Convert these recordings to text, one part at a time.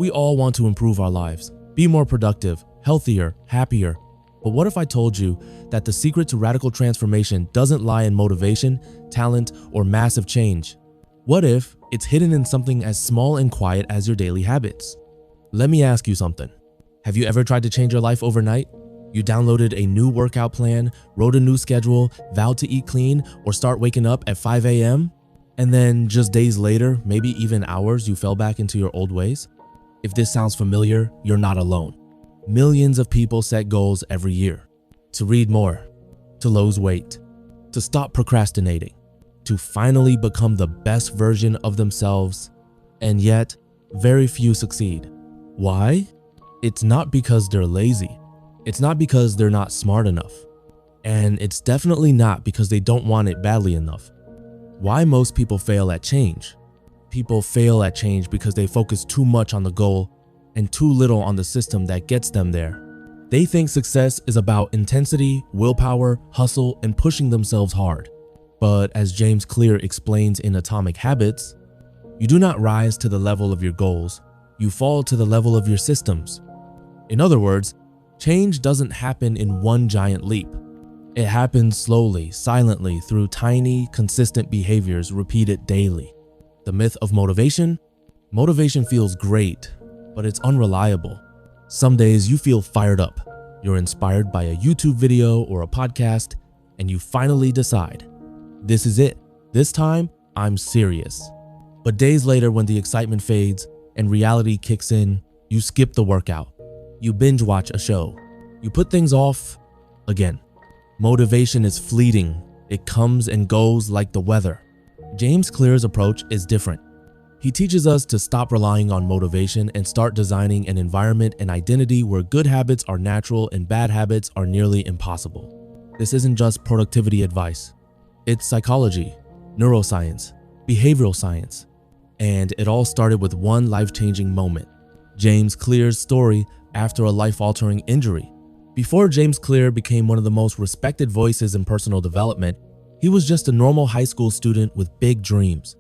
We all want to improve our lives, be more productive, healthier, happier. But what if I told you that the secret to radical transformation doesn't lie in motivation, talent, or massive change? What if it's hidden in something as small and quiet as your daily habits? Let me ask you something. Have you ever tried to change your life overnight? You downloaded a new workout plan, wrote a new schedule, vowed to eat clean, or start waking up at 5 a.m.? And then just days later, maybe even hours, you fell back into your old ways? If this sounds familiar, you're not alone. Millions of people set goals every year. To read more, to lose weight, to stop procrastinating, to finally become the best version of themselves. And yet, very few succeed. Why? It's not because they're lazy. It's not because they're not smart enough. And it's definitely not because they don't want it badly enough. Why most people fail at change? People fail at change because they focus too much on the goal and too little on the system that gets them there. They think success is about intensity, willpower, hustle, and pushing themselves hard. But as James Clear explains in Atomic Habits, you do not rise to the level of your goals, you fall to the level of your systems. In other words, change doesn't happen in one giant leap. It happens slowly, silently, through tiny, consistent behaviors repeated daily. The myth of motivation? Motivation feels great, but it's unreliable. Some days you feel fired up. You're inspired by a YouTube video or a podcast, and you finally decide, this is it. This time, I'm serious. But days later, when the excitement fades and reality kicks in, you skip the workout. You binge watch a show. You put things off again. Motivation is fleeting. It comes and goes like the weather. James Clear's approach is different. He teaches us to stop relying on motivation and start designing an environment and identity where good habits are natural and bad habits are nearly impossible. This isn't just productivity advice. It's psychology, neuroscience, behavioral science, and it all started with one life-changing moment. James Clear's story after a life-altering injury. Before James Clear became one of the most respected voices in personal development, he was just a normal high school student with big dreams.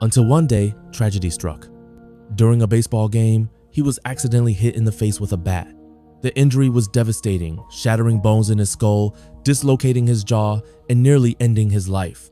Until one day, tragedy struck. During a baseball game, he was accidentally hit in the face with a bat. The injury was devastating, shattering bones in his skull, dislocating his jaw, and nearly ending his life.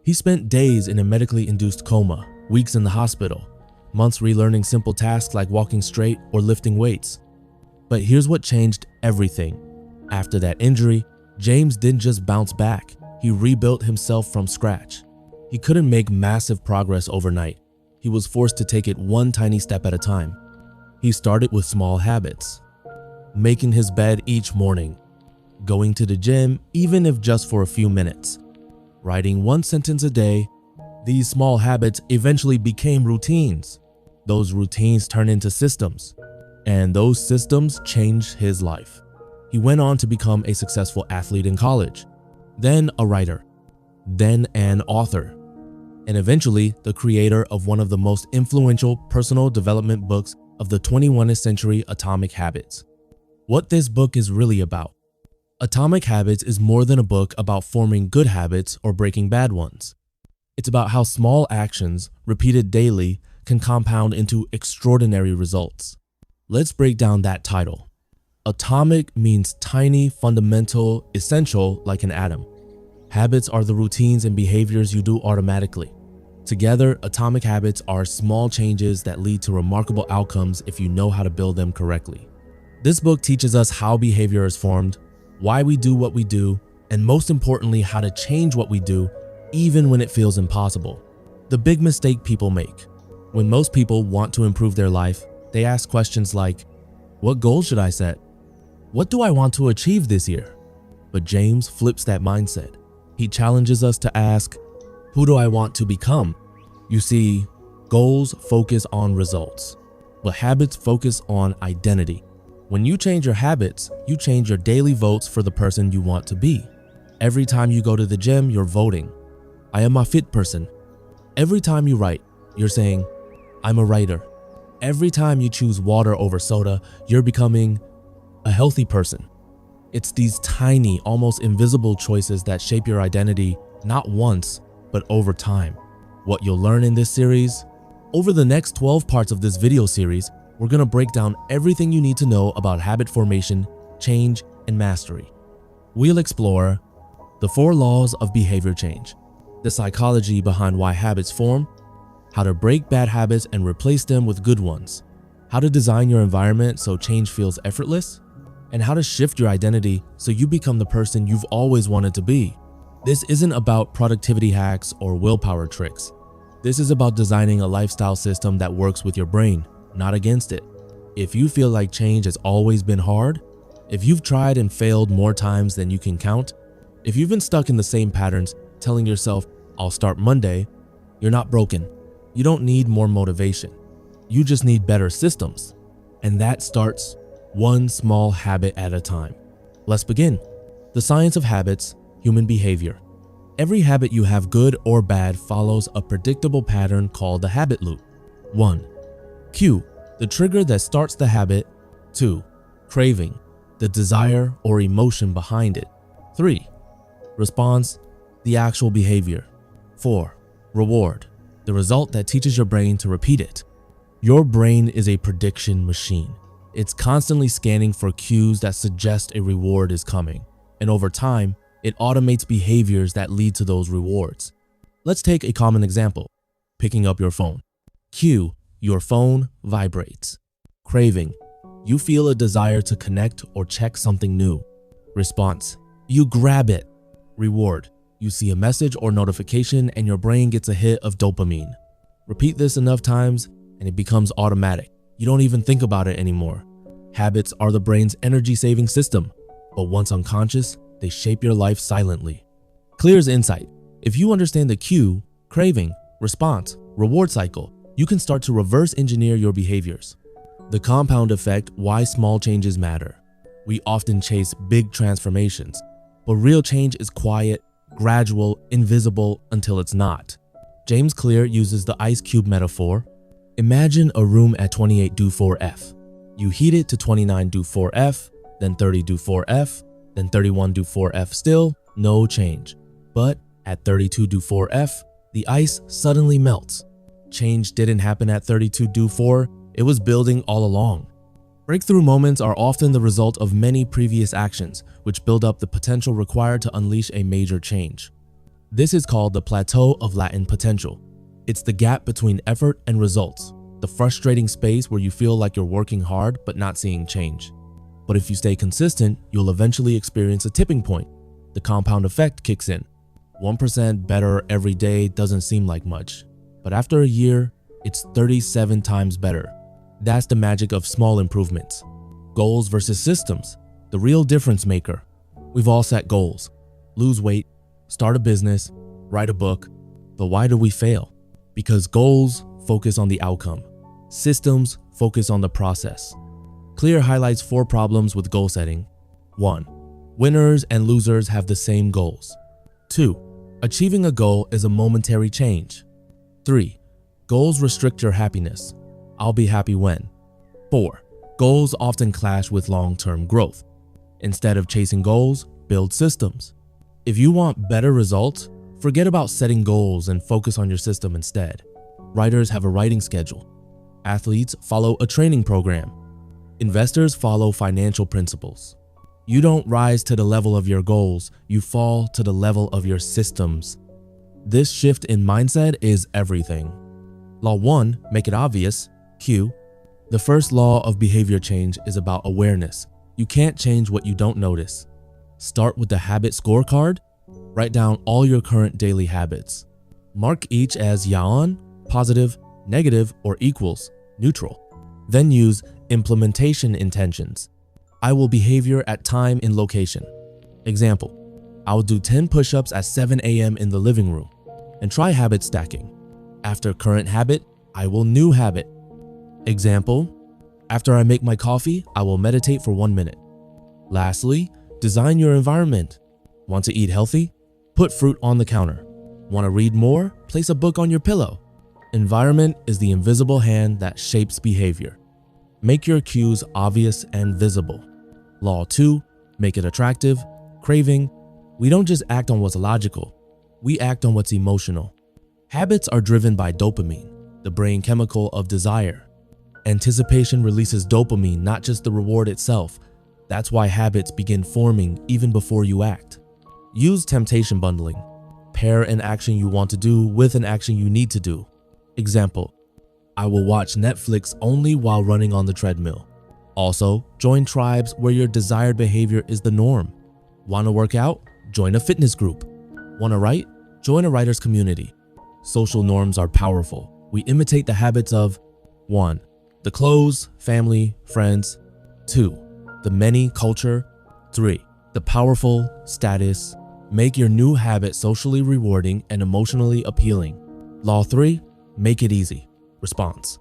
He spent days in a medically induced coma, weeks in the hospital, months relearning simple tasks like walking straight or lifting weights. But here's what changed everything. After that injury, James didn't just bounce back, he rebuilt himself from scratch. He couldn't make massive progress overnight. He was forced to take it one tiny step at a time. He started with small habits. Making his bed each morning, going to the gym even if just for a few minutes, writing one sentence a day. These small habits eventually became routines. Those routines turned into systems, and those systems changed his life. He went on to become a successful athlete in college, then a writer, then an author, and eventually the creator of one of the most influential personal development books of the 21st century, Atomic Habits. What this book is really about. Atomic Habits is more than a book about forming good habits or breaking bad ones. It's about how small actions, repeated daily, can compound into extraordinary results. Let's break down that title. Atomic means tiny, fundamental, essential, like an atom. Habits are the routines and behaviors you do automatically. Together, atomic habits are small changes that lead to remarkable outcomes if you know how to build them correctly. This book teaches us how behavior is formed, why we do what we do, and most importantly, how to change what we do even when it feels impossible. The big mistake people make. When most people want to improve their life, they ask questions like, what goals should I set? What do I want to achieve this year? But James flips that mindset. He challenges us to ask, who do I want to become? You see, goals focus on results, but habits focus on identity. When you change your habits, you change your daily votes for the person you want to be. Every time you go to the gym, you're voting. I am a fit person. Every time you write, you're saying, I'm a writer. Every time you choose water over soda, you're becoming a healthy person. It's these tiny, almost invisible choices that shape your identity, not once, but over time. What you'll learn in this series? Over the next 12 parts of this video series, we're gonna break down everything you need to know about habit formation, change, and mastery. We'll explore the 4 laws of behavior change, the psychology behind why habits form, how to break bad habits and replace them with good ones, how to design your environment so change feels effortless, and how to shift your identity so you become the person you've always wanted to be. This isn't about productivity hacks or willpower tricks. This is about designing a lifestyle system that works with your brain, not against it. If you feel like change has always been hard, if you've tried and failed more times than you can count, if you've been stuck in the same patterns, telling yourself, I'll start Monday, you're not broken. You don't need more motivation. You just need better systems. And that starts one small habit at a time. Let's begin. The science of habits, human behavior. Every habit you have, good or bad, follows a predictable pattern called the habit loop. 1. Cue, the trigger that starts the habit. 2. Craving, the desire or emotion behind it. 3. Response, the actual behavior. 4. Reward, the result that teaches your brain to repeat it. Your brain is a prediction machine. It's constantly scanning for cues that suggest a reward is coming, and over time, it automates behaviors that lead to those rewards. Let's take a common example, picking up your phone. Cue, your phone vibrates. Craving, you feel a desire to connect or check something new. Response, you grab it. Reward, you see a message or notification and your brain gets a hit of dopamine. Repeat this enough times and it becomes automatic. You don't even think about it anymore. Habits are the brain's energy-saving system, but once unconscious, they shape your life silently. Clear as insight. If you understand the cue, craving, response, reward cycle, you can start to reverse engineer your behaviors. The compound effect, why small changes matter. We often chase big transformations, but real change is quiet, gradual, invisible until it's not. James Clear uses the ice cube metaphor. Imagine a room at 28 Dufour F. You heat it to 29 Dufour F, then 30 Dufour F, then 31 Dufour F, still no change. But at 32 Dufour F, the ice suddenly melts. Change didn't happen at 32 Dufour, it was building all along. Breakthrough moments are often the result of many previous actions, which build up the potential required to unleash a major change. This is called the plateau of latent potential. It's the gap between effort and results, the frustrating space where you feel like you're working hard but not seeing change. But if you stay consistent, you'll eventually experience a tipping point. The compound effect kicks in. 1% better every day doesn't seem like much, but after a year, it's 37 times better. That's the magic of small improvements. Goals versus systems, the real difference maker. We've all set goals. Lose weight, start a business, write a book. But why do we fail? Because goals focus on the outcome. Systems focus on the process. Clear highlights 4 problems with goal setting. 1. Winners and losers have the same goals. 2. Achieving a goal is a momentary change. 3. Goals restrict your happiness. I'll be happy when. 4. Goals often clash with long-term growth. Instead of chasing goals, build systems. If you want better results, forget about setting goals and focus on your system instead. Writers have a writing schedule. Athletes follow a training program. Investors follow financial principles. You don't rise to the level of your goals, you fall to the level of your systems. This shift in mindset is everything. Law 1, make it obvious. Q. The first law of behavior change is about awareness. You can't change what you don't notice. Start with the habit scorecard. Write down all your current daily habits. Mark each as yaon, positive, negative, or equals, neutral. Then use implementation intentions. I will behavior at time in location. Example, I will do 10 push-ups at 7 a.m. in the living room and try habit stacking. After current habit, I will new habit. Example, after I make my coffee, I will meditate for 1 minute. Lastly, design your environment. Want to eat healthy? Put fruit on the counter. Want to read more? Place a book on your pillow. Environment is the invisible hand that shapes behavior. Make your cues obvious and visible. Law 2, make it attractive. Craving, we don't just act on what's logical, we act on what's emotional. Habits are driven by dopamine, the brain chemical of desire. Anticipation releases dopamine, not just the reward itself. That's why habits begin forming even before you act. Use temptation bundling. Pair an action you want to do with an action you need to do. Example, I will watch Netflix only while running on the treadmill. Also, join tribes where your desired behavior is the norm. Want to work out? Join a fitness group. Want to write? Join a writer's community. Social norms are powerful. We imitate the habits of 1. The close, family, friends. 2. The many, culture. 3. The powerful, status. Make your new habit socially rewarding and emotionally appealing. Law 3. Make it easy. Response.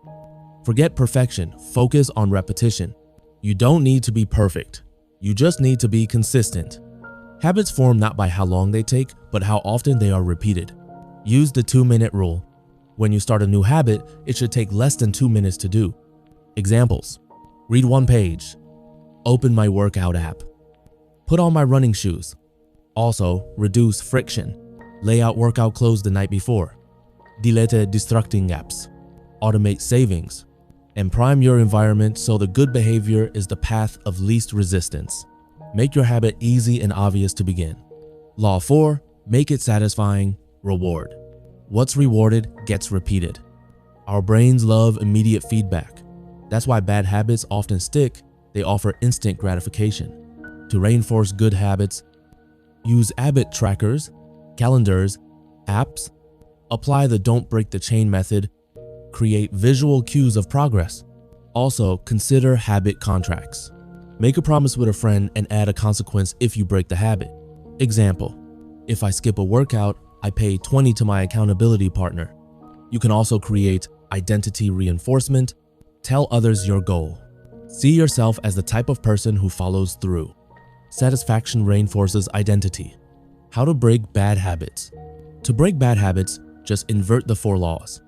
Forget perfection. Focus on repetition. You don't need to be perfect. You just need to be consistent. Habits form not by how long they take, but how often they are repeated. Use the 2-minute rule. When you start a new habit, it should take less than 2 minutes to do. Examples: read 1 page. Open my workout app. Put on my running shoes. Also, reduce friction. Lay out workout clothes the night before. Delete distracting apps. Automate savings. And prime your environment so the good behavior is the path of least resistance. Make your habit easy and obvious to begin. Law 4. Make it satisfying. Reward. What's rewarded gets repeated. Our brains love immediate feedback. That's why bad habits often stick. They offer instant gratification. To reinforce good habits, use habit trackers, calendars, apps. Apply the don't break the chain method. Create visual cues of progress. Also, consider habit contracts. Make a promise with a friend and add a consequence if you break the habit. Example, if I skip a workout, I pay $20 to my accountability partner. You can also create identity reinforcement. Tell others your goal. See yourself as the type of person who follows through. Satisfaction reinforces identity. How to break bad habits. To break bad habits, just invert the 4 laws.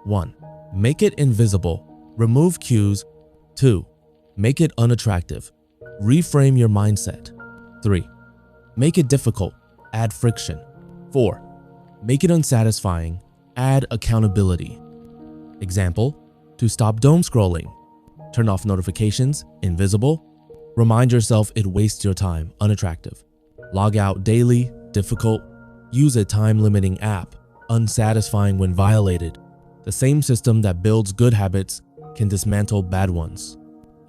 1. Make it invisible. Remove cues. 2. Make it unattractive. Reframe your mindset. 3. Make it difficult. Add friction. 4. Make it unsatisfying. Add accountability. Example, to stop doom scrolling. Turn off notifications. Invisible. Remind yourself it wastes your time. Unattractive. Log out daily. Difficult. Use a time-limiting app. Unsatisfying when violated. The same system that builds good habits can dismantle bad ones.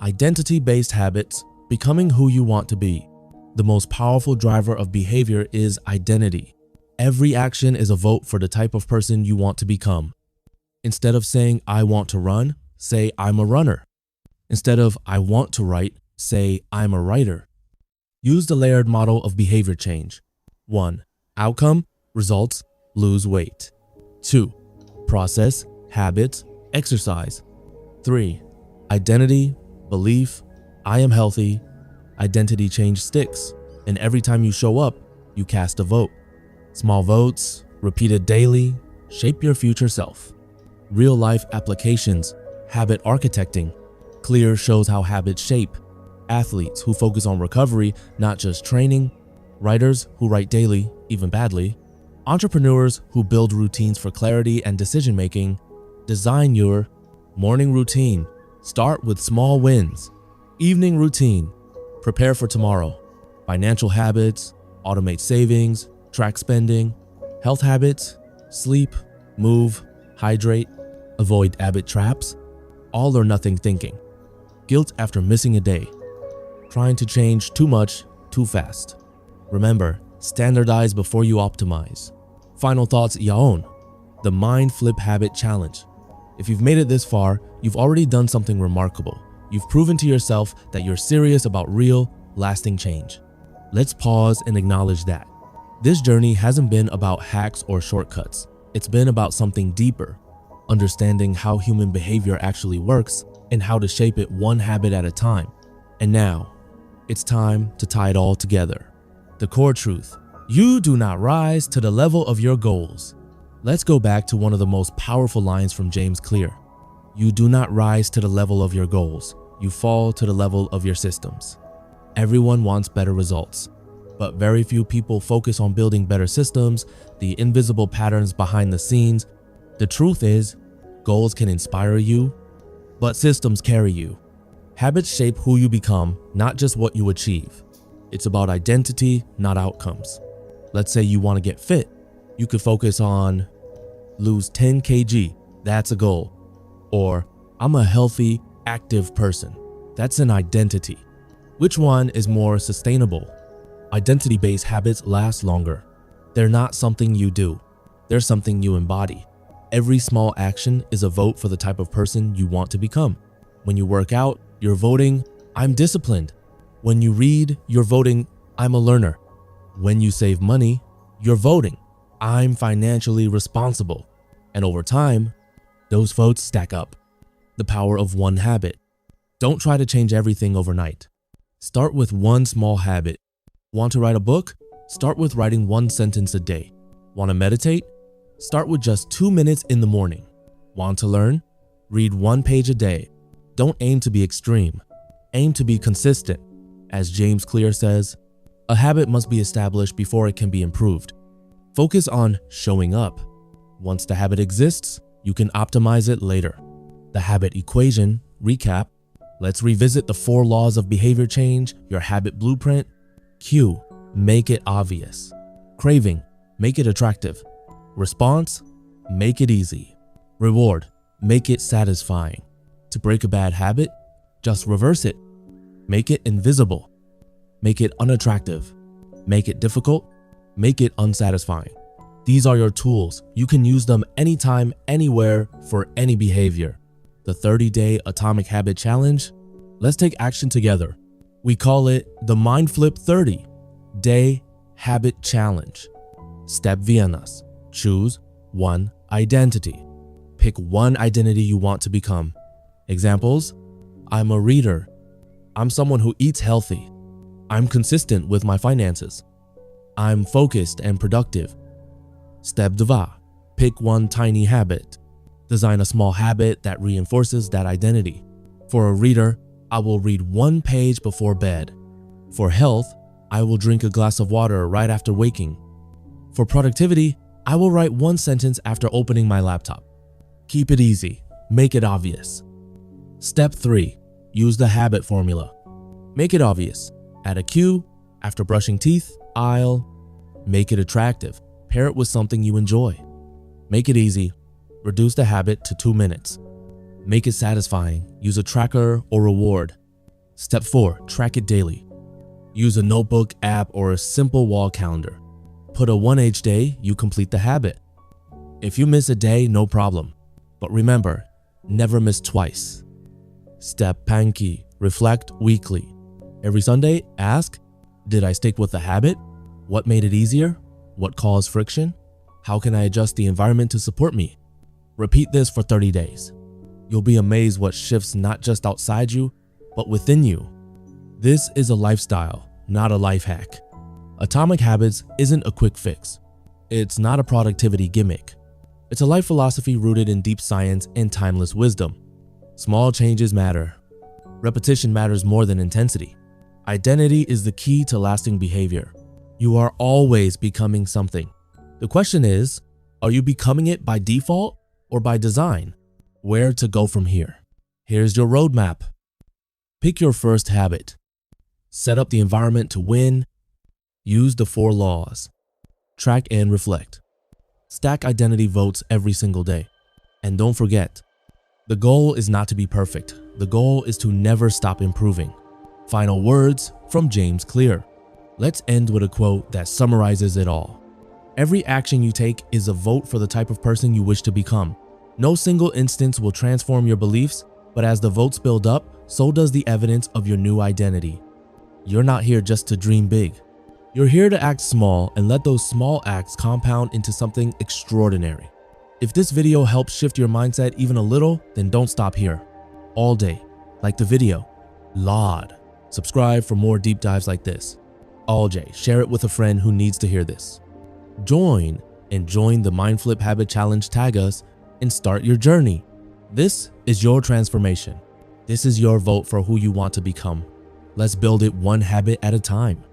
Identity-based habits, becoming who you want to be. The most powerful driver of behavior is identity. Every action is a vote for the type of person you want to become. Instead of saying, I want to run, say, I'm a runner. Instead of, I want to write, say, I'm a writer. Use the layered model of behavior change. 1. Outcome, results, lose weight. 2. Process, habits, exercise. 3. Identity, belief, I am healthy. Identity change sticks, and every time you show up, you cast a vote. Small votes, repeated daily, shape your future self. Real-life applications, habit architecting. Clear shows how habits shape. Athletes who focus on recovery, not just training. Writers who write daily, even badly. Entrepreneurs who build routines for clarity and decision-making. Design your morning routine. Start with small wins. Evening routine. Prepare for tomorrow. Financial habits. Automate savings. Track spending. Health habits. Sleep. Move. Hydrate. Avoid habit traps. All or nothing thinking. Guilt after missing a day. Trying to change too much, too fast. Remember, standardize before you optimize. Final thoughts, Yaon. The Mind Flip Habit Challenge. If you've made it this far, you've already done something remarkable. You've proven to yourself that you're serious about real, lasting change. Let's pause and acknowledge that. This journey hasn't been about hacks or shortcuts. It's been about something deeper, understanding how human behavior actually works and how to shape it one habit at a time. And now, it's time to tie it all together. The core truth: you do not rise to the level of your goals. Let's go back to one of the most powerful lines from James Clear. You do not rise to the level of your goals. You fall to the level of your systems. Everyone wants better results, but very few people focus on building better systems, the invisible patterns behind the scenes. The truth is, goals can inspire you, but systems carry you. Habits shape who you become, not just what you achieve. It's about identity, not outcomes. Let's say you want to get fit. You could focus on lose 10 kg, that's a goal. Or I'm a healthy, active person. That's an identity. Which one is more sustainable? Identity-based habits last longer. They're not something you do. They're something you embody. Every small action is a vote for the type of person you want to become. When you work out, you're voting, I'm disciplined. When you read, you're voting, I'm a learner. When you save money, you're voting, I'm financially responsible. And over time, those votes stack up. The power of one habit. Don't try to change everything overnight. Start with one small habit. Want to write a book? Start with writing one sentence a day. Want to meditate? Start with just 2 minutes in the morning. Want to learn? Read 1 page a day. Don't aim to be extreme. Aim to be consistent. As James Clear says, a habit must be established before it can be improved. Focus on showing up. Once the habit exists, you can optimize it later. The habit equation, recap. Let's revisit the 4 laws of behavior change, your habit blueprint. Cue, make it obvious. Craving, make it attractive. Response, make it easy. Reward, make it satisfying. To break a bad habit, just reverse it. Make it invisible. Make it unattractive. Make it difficult. Make it unsatisfying. These are your tools. You can use them anytime, anywhere, for any behavior. The 30-day Atomic Habit Challenge. Let's take action together. We call it the Mind Flip 30-Day Habit Challenge. Step Viennas. Choose one identity. Pick one identity you want to become. Examples: I'm a reader. I'm someone who eats healthy. I'm consistent with my finances. I'm focused and productive. Step 2. Pick one tiny habit. Design a small habit that reinforces that identity. For a reader, I will read 1 page before bed. For health, I will drink a glass of water right after waking. For productivity, I will write 1 sentence after opening my laptop. Keep it easy. Make it obvious. Step 3. Use the habit formula. Make it obvious. Add a cue. After brushing teeth, I'll. Make it attractive. Pair it with something you enjoy. Make it easy. Reduce the habit to 2 minutes. Make it satisfying. Use a tracker or reward. Step 4. Track it daily. Use a notebook, app, or a simple wall calendar. Put a 1H day you complete the habit. If you miss a day, no problem. But remember, never miss twice. Step Panki. Reflect weekly. Every Sunday, ask, did I stick with the habit? What made it easier? What caused friction? How can I adjust the environment to support me? Repeat this for 30 days. You'll be amazed what shifts not just outside you, but within you. This is a lifestyle, not a life hack. Atomic Habits isn't a quick fix. It's not a productivity gimmick. It's a life philosophy rooted in deep science and timeless wisdom. Small changes matter. Repetition matters more than intensity. Identity is the key to lasting behavior. You are always becoming something. The question is, are you becoming it by default or by design? Where to go from here? Here's your roadmap. Pick your first habit. Set up the environment to win. Use the 4 laws. Track and reflect. Stack identity votes every single day. And don't forget, the goal is not to be perfect. The goal is to never stop improving. Final words from James Clear. Let's end with a quote that summarizes it all. Every action you take is a vote for the type of person you wish to become. No single instance will transform your beliefs, but as the votes build up, so does the evidence of your new identity. You're not here just to dream big. You're here to act small and let those small acts compound into something extraordinary. If this video helps shift your mindset even a little, then don't stop here. All day, like the video, laud. Subscribe for more deep dives like this. All J, share it with a friend who needs to hear this. Join the Mind Flip Habit Challenge, tag us, and start your journey. This is your transformation. This is your vote for who you want to become. Let's build it one habit at a time.